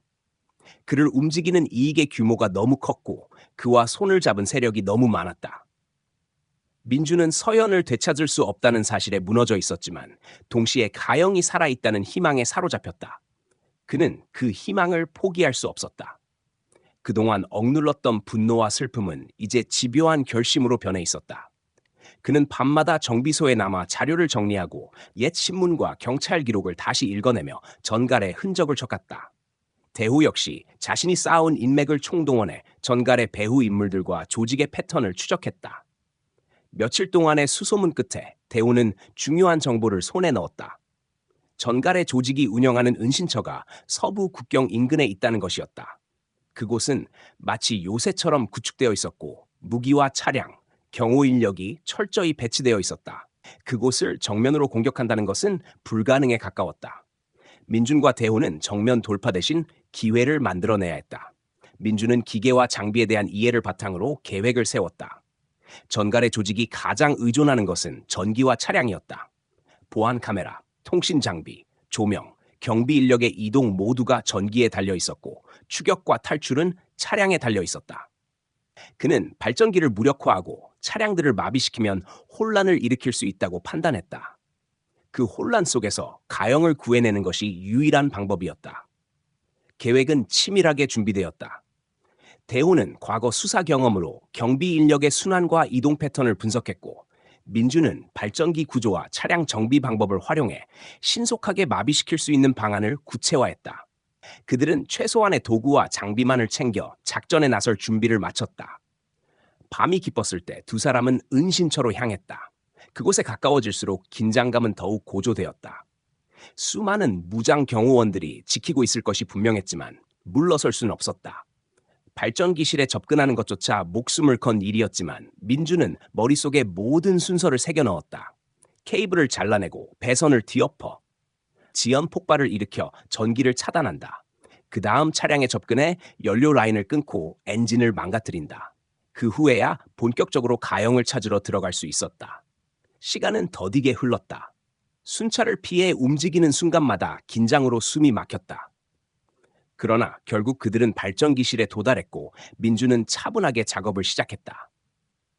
그를 움직이는 이익의 규모가 너무 컸고 그와 손을 잡은 세력이 너무 많았다. 민주는 서연을 되찾을 수 없다는 사실에 무너져 있었지만 동시에 가영이 살아있다는 희망에 사로잡혔다. 그는 그 희망을 포기할 수 없었다. 그동안 억눌렀던 분노와 슬픔은 이제 집요한 결심으로 변해 있었다. 그는 밤마다 정비소에 남아 자료를 정리하고 옛 신문과 경찰 기록을 다시 읽어내며 전갈의 흔적을 쫓았다. 대후 역시 자신이 쌓아온 인맥을 총동원해 전갈의 배후 인물들과 조직의 패턴을 추적했다. 며칠 동안의 수소문 끝에 대우는 중요한 정보를 손에 넣었다. 전갈의 조직이 운영하는 은신처가 서부 국경 인근에 있다는 것이었다. 그곳은 마치 요새처럼 구축되어 있었고 무기와 차량, 경호 인력이 철저히 배치되어 있었다. 그곳을 정면으로 공격한다는 것은 불가능에 가까웠다. 민준과 대호는 정면 돌파 대신 기회를 만들어내야 했다. 민준은 기계와 장비에 대한 이해를 바탕으로 계획을 세웠다. 전갈의 조직이 가장 의존하는 것은 전기와 차량이었다. 보안 카메라, 통신 장비, 조명, 경비 인력의 이동 모두가 전기에 달려 있었고 추격과 탈출은 차량에 달려 있었다. 그는 발전기를 무력화하고 차량들을 마비시키면 혼란을 일으킬 수 있다고 판단했다. 그 혼란 속에서 가영을 구해내는 것이 유일한 방법이었다. 계획은 치밀하게 준비되었다. 대호는 과거 수사 경험으로 경비 인력의 순환과 이동 패턴을 분석했고 민주는 발전기 구조와 차량 정비 방법을 활용해 신속하게 마비시킬 수 있는 방안을 구체화했다. 그들은 최소한의 도구와 장비만을 챙겨 작전에 나설 준비를 마쳤다. 밤이 깊었을 때 두 사람은 은신처로 향했다. 그곳에 가까워질수록 긴장감은 더욱 고조되었다. 수많은 무장 경호원들이 지키고 있을 것이 분명했지만 물러설 수는 없었다. 발전기실에 접근하는 것조차 목숨을 건 일이었지만 민주는 머릿속에 모든 순서를 새겨 넣었다. 케이블을 잘라내고 배선을 뒤엎어 지연 폭발을 일으켜 전기를 차단한다. 그 다음 차량에 접근해 연료 라인을 끊고 엔진을 망가뜨린다. 그 후에야 본격적으로 가영을 찾으러 들어갈 수 있었다. 시간은 더디게 흘렀다. 순찰을 피해 움직이는 순간마다 긴장으로 숨이 막혔다. 그러나 결국 그들은 발전기실에 도달했고 민주는 차분하게 작업을 시작했다.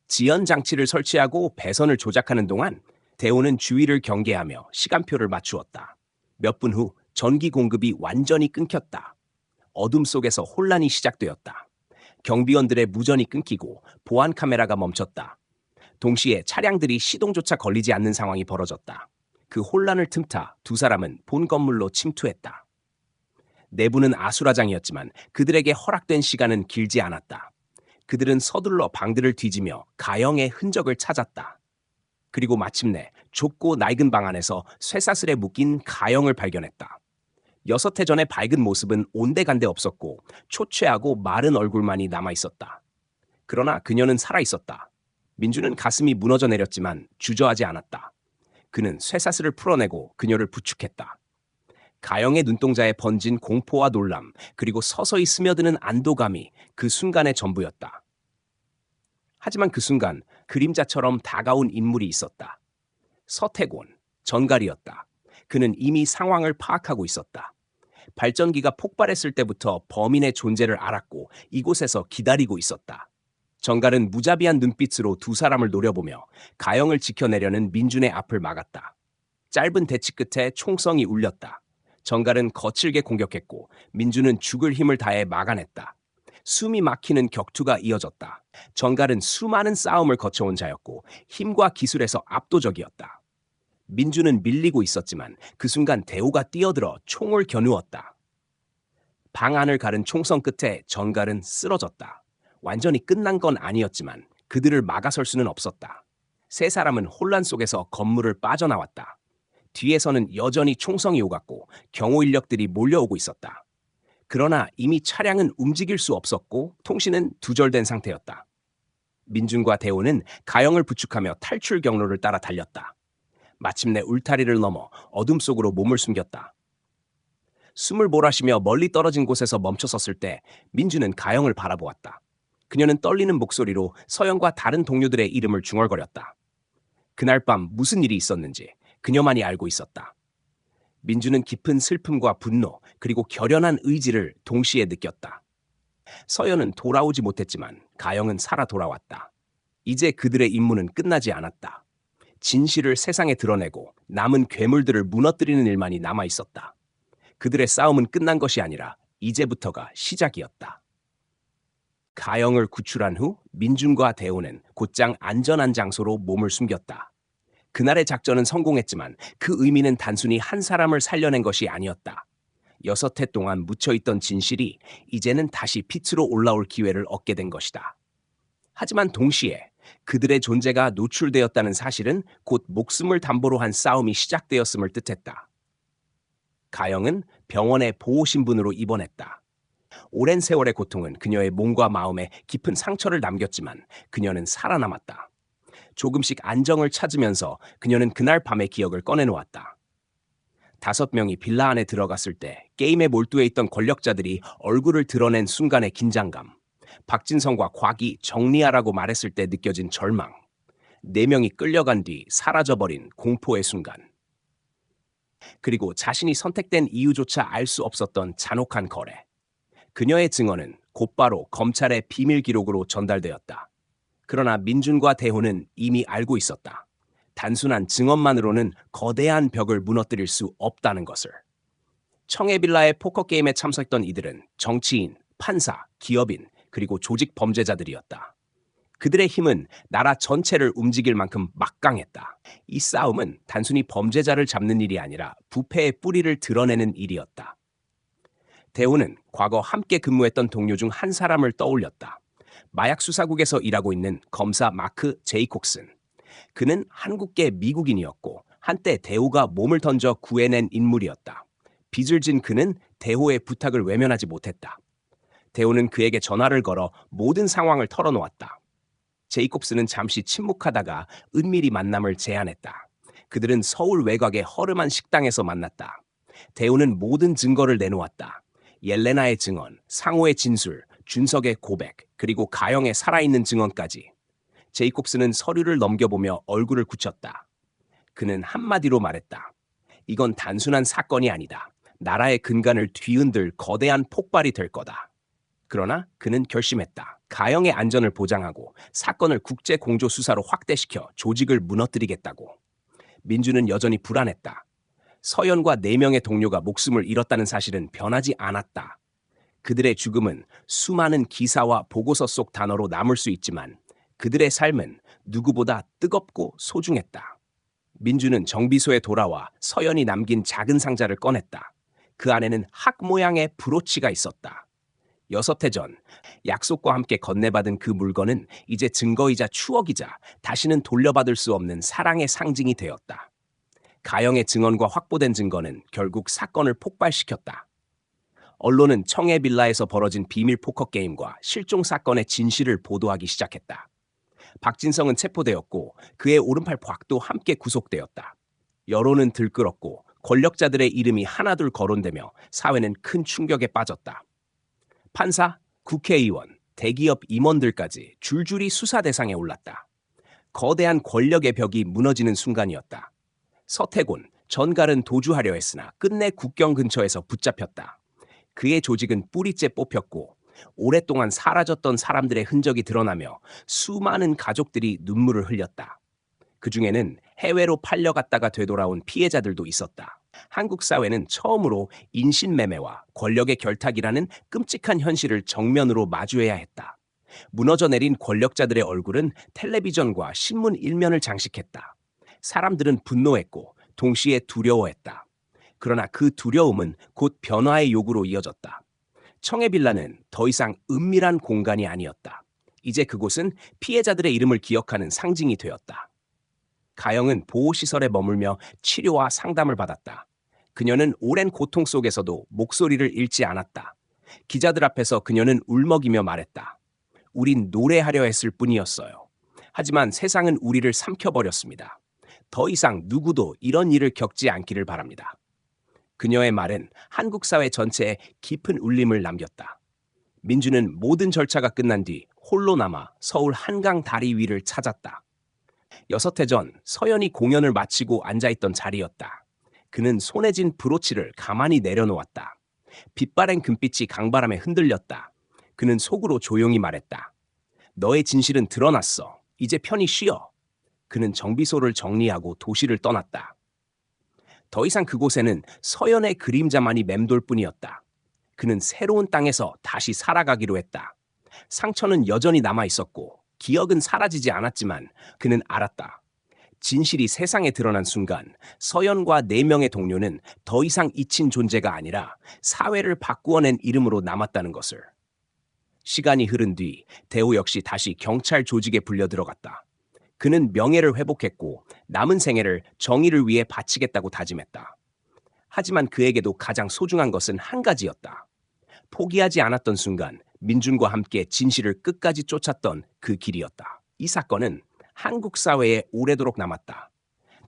지연 장치를 설치하고 배선을 조작하는 동안 대호는 주위를 경계하며 시간표를 맞추었다. 몇 분 후 전기 공급이 완전히 끊겼다. 어둠 속에서 혼란이 시작되었다. 경비원들의 무전이 끊기고 보안 카메라가 멈췄다. 동시에 차량들이 시동조차 걸리지 않는 상황이 벌어졌다. 그 혼란을 틈타 두 사람은 본 건물로 침투했다. 내부는 아수라장이었지만 그들에게 허락된 시간은 길지 않았다. 그들은 서둘러 방들을 뒤지며 가영의 흔적을 찾았다. 그리고 마침내 좁고 낡은 방 안에서 쇠사슬에 묶인 가영을 발견했다. 6해 전의 밝은 모습은 온데간데 없었고 초췌하고 마른 얼굴만이 남아있었다. 그러나 그녀는 살아있었다. 민주는 가슴이 무너져 내렸지만 주저하지 않았다. 그는 쇠사슬을 풀어내고 그녀를 부축했다. 가영의 눈동자에 번진 공포와 놀람, 그리고 서서히 스며드는 안도감이 그 순간의 전부였다. 하지만 그 순간 그림자처럼 다가온 인물이 있었다. 서태곤, 전갈이었다. 그는 이미 상황을 파악하고 있었다. 발전기가 폭발했을 때부터 범인의 존재를 알았고 이곳에서 기다리고 있었다. 전갈은 무자비한 눈빛으로 두 사람을 노려보며 가영을 지켜내려는 민준의 앞을 막았다. 짧은 대치 끝에 총성이 울렸다. 전갈은 거칠게 공격했고 민준은 죽을 힘을 다해 막아냈다. 숨이 막히는 격투가 이어졌다. 전갈은 수많은 싸움을 거쳐온 자였고 힘과 기술에서 압도적이었다. 민준은 밀리고 있었지만 그 순간 대호가 뛰어들어 총을 겨누었다. 방 안을 가른 총성 끝에 전갈은 쓰러졌다. 완전히 끝난 건 아니었지만 그들을 막아설 수는 없었다. 세 사람은 혼란 속에서 건물을 빠져나왔다. 뒤에서는 여전히 총성이 오갔고 경호 인력들이 몰려오고 있었다. 그러나 이미 차량은 움직일 수 없었고 통신은 두절된 상태였다. 민준과 대호는 가영을 부축하며 탈출 경로를 따라 달렸다. 마침내 울타리를 넘어 어둠 속으로 몸을 숨겼다. 숨을 몰아쉬며 멀리 떨어진 곳에서 멈춰섰을 때 민주는 가영을 바라보았다. 그녀는 떨리는 목소리로 서연과 다른 동료들의 이름을 중얼거렸다. 그날 밤 무슨 일이 있었는지 그녀만이 알고 있었다. 민주는 깊은 슬픔과 분노 그리고 결연한 의지를 동시에 느꼈다. 서연은 돌아오지 못했지만 가영은 살아 돌아왔다. 이제 그들의 임무는 끝나지 않았다. 진실을 세상에 드러내고 남은 괴물들을 무너뜨리는 일만이 남아 있었다. 그들의 싸움은 끝난 것이 아니라 이제부터가 시작이었다. 가영을 구출한 후 민준과 대호는 곧장 안전한 장소로 몸을 숨겼다. 그날의 작전은 성공했지만 그 의미는 단순히 한 사람을 살려낸 것이 아니었다. 6해 동안 묻혀있던 진실이 이제는 다시 빛으로 올라올 기회를 얻게 된 것이다. 하지만 동시에 그들의 존재가 노출되었다는 사실은 곧 목숨을 담보로 한 싸움이 시작되었음을 뜻했다. 가영은 병원에 보호신분으로 입원했다. 오랜 세월의 고통은 그녀의 몸과 마음에 깊은 상처를 남겼지만 그녀는 살아남았다. 조금씩 안정을 찾으면서 그녀는 그날 밤의 기억을 꺼내놓았다. 5명이 빌라 안에 들어갔을 때 게임에 몰두해 있던 권력자들이 얼굴을 드러낸 순간의 긴장감, 박진성과 곽이 정리하라고 말했을 때 느껴진 절망, 4명이 끌려간 뒤 사라져버린 공포의 순간, 그리고 자신이 선택된 이유조차 알 수 없었던 잔혹한 거래. 그녀의 증언은 곧바로 검찰의 비밀 기록으로 전달되었다. 그러나 민준과 대호는 이미 알고 있었다. 단순한 증언만으로는 거대한 벽을 무너뜨릴 수 없다는 것을. 청해빌라의 포커게임에 참석했던 이들은 정치인, 판사, 기업인, 그리고 조직 범죄자들이었다. 그들의 힘은 나라 전체를 움직일 만큼 막강했다. 이 싸움은 단순히 범죄자를 잡는 일이 아니라 부패의 뿌리를 드러내는 일이었다. 대호는 과거 함께 근무했던 동료 중 한 사람을 떠올렸다. 마약 수사국에서 일하고 있는 검사 마크 제이콥슨. 그는 한국계 미국인이었고 한때 대호가 몸을 던져 구해낸 인물이었다. 빚을 진 그는 대호의 부탁을 외면하지 못했다. 대호는 그에게 전화를 걸어 모든 상황을 털어놓았다. 제이콥스는 잠시 침묵하다가 은밀히 만남을 제안했다. 그들은 서울 외곽의 허름한 식당에서 만났다. 대호는 모든 증거를 내놓았다. 옐레나의 증언, 상호의 진술, 준석의 고백, 그리고 가영의 살아있는 증언까지. 제이콥스는 서류를 넘겨보며 얼굴을 굳혔다. 그는 한마디로 말했다. 이건 단순한 사건이 아니다. 나라의 근간을 뒤흔들 거대한 폭발이 될 거다. 그러나 그는 결심했다. 가영의 안전을 보장하고 사건을 국제 공조 수사로 확대시켜 조직을 무너뜨리겠다고. 민주는 여전히 불안했다. 서연과 4명의 동료가 목숨을 잃었다는 사실은 변하지 않았다. 그들의 죽음은 수많은 기사와 보고서 속 단어로 남을 수 있지만 그들의 삶은 누구보다 뜨겁고 소중했다. 민주는 정비소에 돌아와 서연이 남긴 작은 상자를 꺼냈다. 그 안에는 학 모양의 브로치가 있었다. 6해 전 약속과 함께 건네받은 그 물건은 이제 증거이자 추억이자 다시는 돌려받을 수 없는 사랑의 상징이 되었다. 가영의 증언과 확보된 증거는 결국 사건을 폭발시켰다. 언론은 청해빌라에서 벌어진 비밀 포커 게임과 실종 사건의 진실을 보도하기 시작했다. 박진성은 체포되었고 그의 오른팔 곽도 함께 구속되었다. 여론은 들끓었고 권력자들의 이름이 하나둘 거론되며 사회는 큰 충격에 빠졌다. 판사, 국회의원, 대기업 임원들까지 줄줄이 수사 대상에 올랐다. 거대한 권력의 벽이 무너지는 순간이었다. 서태곤, 전갈은 도주하려 했으나 끝내 국경 근처에서 붙잡혔다. 그의 조직은 뿌리째 뽑혔고 오랫동안 사라졌던 사람들의 흔적이 드러나며 수많은 가족들이 눈물을 흘렸다. 그중에는 해외로 팔려갔다가 되돌아온 피해자들도 있었다. 한국 사회는 처음으로 인신매매와 권력의 결탁이라는 끔찍한 현실을 정면으로 마주해야 했다. 무너져 내린 권력자들의 얼굴은 텔레비전과 신문 일면을 장식했다. 사람들은 분노했고 동시에 두려워했다. 그러나 그 두려움은 곧 변화의 요구로 이어졌다. 청해빌라는 더 이상 은밀한 공간이 아니었다. 이제 그곳은 피해자들의 이름을 기억하는 상징이 되었다. 가영은 보호시설에 머물며 치료와 상담을 받았다. 그녀는 오랜 고통 속에서도 목소리를 잃지 않았다. 기자들 앞에서 그녀는 울먹이며 말했다. 우린 노래하려 했을 뿐이었어요. 하지만 세상은 우리를 삼켜버렸습니다. 더 이상 누구도 이런 일을 겪지 않기를 바랍니다. 그녀의 말은 한국 사회 전체에 깊은 울림을 남겼다. 민주는 모든 절차가 끝난 뒤 홀로 남아 서울 한강 다리 위를 찾았다. 6해 전 서연이 공연을 마치고 앉아있던 자리였다. 그는 손에 쥔 브로치를 가만히 내려놓았다. 빛바랜 금빛이 강바람에 흔들렸다. 그는 속으로 조용히 말했다. 너의 진실은 드러났어. 이제 편히 쉬어. 그는 정비소를 정리하고 도시를 떠났다. 더 이상 그곳에는 서연의 그림자만이 맴돌 뿐이었다. 그는 새로운 땅에서 다시 살아가기로 했다. 상처는 여전히 남아 있었고 기억은 사라지지 않았지만 그는 알았다. 진실이 세상에 드러난 순간 서연과 4명의 동료는 더 이상 잊힌 존재가 아니라 사회를 바꾸어낸 이름으로 남았다는 것을. 시간이 흐른 뒤 대호 역시 다시 경찰 조직에 불려 들어갔다. 그는 명예를 회복했고 남은 생애를 정의를 위해 바치겠다고 다짐했다. 하지만 그에게도 가장 소중한 것은 한 가지였다. 포기하지 않았던 순간 민준과 함께 진실을 끝까지 쫓았던 그 길이었다. 이 사건은 한국 사회에 오래도록 남았다.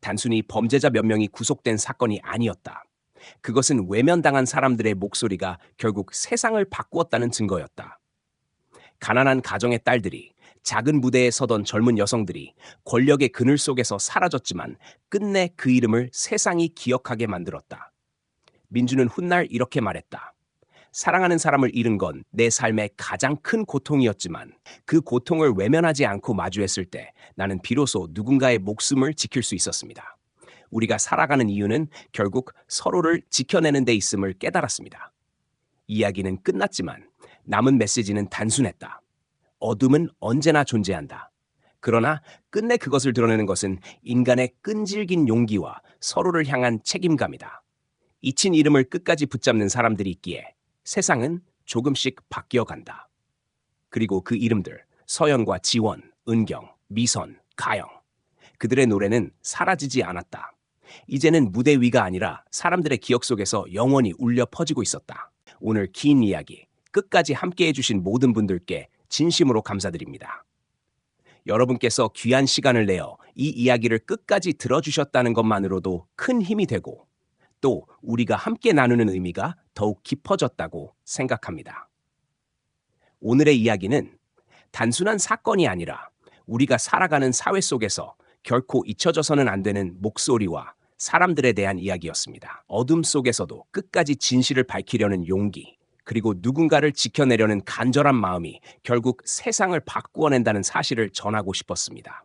단순히 범죄자 몇 명이 구속된 사건이 아니었다. 그것은 외면당한 사람들의 목소리가 결국 세상을 바꾸었다는 증거였다. 가난한 가정의 딸들이, 작은 무대에 서던 젊은 여성들이 권력의 그늘 속에서 사라졌지만 끝내 그 이름을 세상이 기억하게 만들었다. 민주는 훗날 이렇게 말했다. 사랑하는 사람을 잃은 건 내 삶의 가장 큰 고통이었지만 그 고통을 외면하지 않고 마주했을 때 나는 비로소 누군가의 목숨을 지킬 수 있었습니다. 우리가 살아가는 이유는 결국 서로를 지켜내는 데 있음을 깨달았습니다. 이야기는 끝났지만 남은 메시지는 단순했다. 어둠은 언제나 존재한다. 그러나 끝내 그것을 드러내는 것은 인간의 끈질긴 용기와 서로를 향한 책임감이다. 잊힌 이름을 끝까지 붙잡는 사람들이 있기에 세상은 조금씩 바뀌어간다. 그리고 그 이름들, 서연과 지원, 은경, 미선, 가영. 그들의 노래는 사라지지 않았다. 이제는 무대 위가 아니라 사람들의 기억 속에서 영원히 울려 퍼지고 있었다. 오늘 긴 이야기, 끝까지 함께 해주신 모든 분들께 진심으로 감사드립니다. 여러분께서 귀한 시간을 내어 이 이야기를 끝까지 들어주셨다는 것만으로도 큰 힘이 되고 또 우리가 함께 나누는 의미가 더욱 깊어졌다고 생각합니다. 오늘의 이야기는 단순한 사건이 아니라 우리가 살아가는 사회 속에서 결코 잊혀져서는 안 되는 목소리와 사람들에 대한 이야기였습니다. 어둠 속에서도 끝까지 진실을 밝히려는 용기, 그리고 누군가를 지켜내려는 간절한 마음이 결국 세상을 바꾸어낸다는 사실을 전하고 싶었습니다.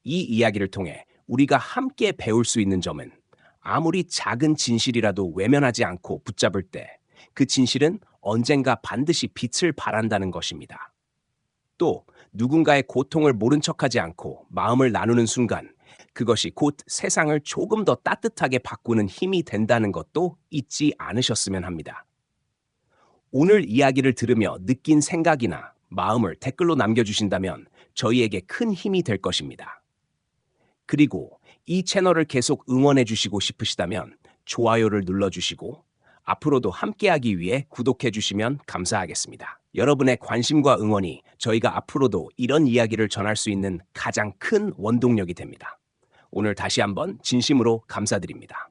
이 이야기를 통해 우리가 함께 배울 수 있는 점은 아무리 작은 진실이라도 외면하지 않고 붙잡을 때 그 진실은 언젠가 반드시 빛을 발한다는 것입니다. 또 누군가의 고통을 모른 척하지 않고 마음을 나누는 순간 그것이 곧 세상을 조금 더 따뜻하게 바꾸는 힘이 된다는 것도 잊지 않으셨으면 합니다. 오늘 이야기를 들으며 느낀 생각이나 마음을 댓글로 남겨주신다면 저희에게 큰 힘이 될 것입니다. 그리고 이 채널을 계속 응원해 주시고 싶으시다면 좋아요를 눌러주시고 앞으로도 함께하기 위해 구독해 주시면 감사하겠습니다. 여러분의 관심과 응원이 저희가 앞으로도 이런 이야기를 전할 수 있는 가장 큰 원동력이 됩니다. 오늘 다시 한번 진심으로 감사드립니다.